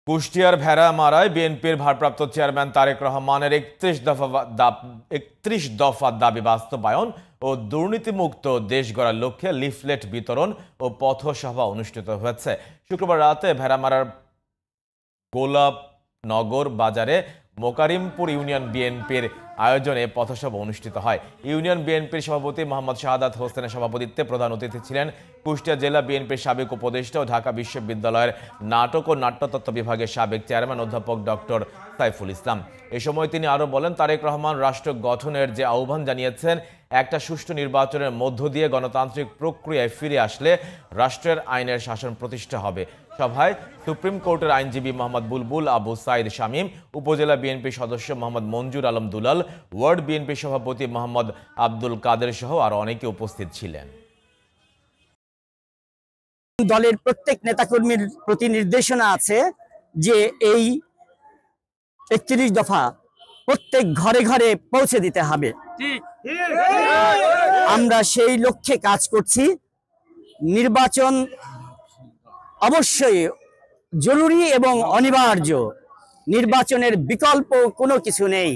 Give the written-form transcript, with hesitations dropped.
কুষ্টিয়ার ভেড়ামারায় বিএনপির ভারপ্রাপ্ত চেয়ারম্যান তারেক রহমানের ৩১ দফা দাবি বাস্তবায়ন ও দুর্নীতিমুক্ত দেশ গড়ার লক্ষ্যে লিফলেট বিতরণ ও পথসভা অনুষ্ঠিত হয়েছে। শুক্রবার রাতে ভেড়ামারার গোলাপনগর বাজারে মোকারিমপুর ইউনিয়ন বিএনপির আয়োজনে পথসভা অনুষ্ঠিত হয়। ইউনিয়ন বিএনপির সভাপতি মোহাম্মদ শাহাদাত হোসেনের সভাপতিত্বে প্রধান অতিথি ছিলেন কুষ্টিয়া জেলা বিএনপির সাবেক উপদেষ্টা ও ঢাকা বিশ্ববিদ্যালয়ের নাটক ও নাট্যতত্ত্ব বিভাগের সাবেক চেয়ারম্যান অধ্যাপক ডক্টর সাইফুল ইসলাম। এ সময় তিনি আরও বলেন, তারেক রহমান রাষ্ট্র গঠনের যে আহ্বান জানিয়েছেন, একটা সুষ্ঠু নির্বাচনের মধ্য দিয়ে গণতান্ত্রিক প্রক্রিয়ায় ফিরে আসলে রাষ্ট্রের আইনের শাসন প্রতিষ্ঠা হবে। সভায় সুপ্রিম কোর্টের আইনজীবী মোহাম্মদ বুলবুল আবু সাইদ শামীম, উপজেলা বিএনপি সদস্য মোহাম্মদ মঞ্জুর আলম দুলাল, ওয়ার্ড বিএনপি সভাপতি মোহাম্মদ আব্দুল কাদের সহ আরো অনেকে উপস্থিত ছিলেন। দলের প্রত্যেক নেতাকর্মীর প্রতি নির্দেশনা আছে যে এই ৩১ দফা প্রত্যেক ঘরে ঘরে পৌঁছে দিতে হবে। আমরা সেই লক্ষ্যে কাজ করছি। নির্বাচন অবশ্যই জরুরি এবং অনিবার্য। নির্বাচনের বিকল্প কোনো কিছু নেই।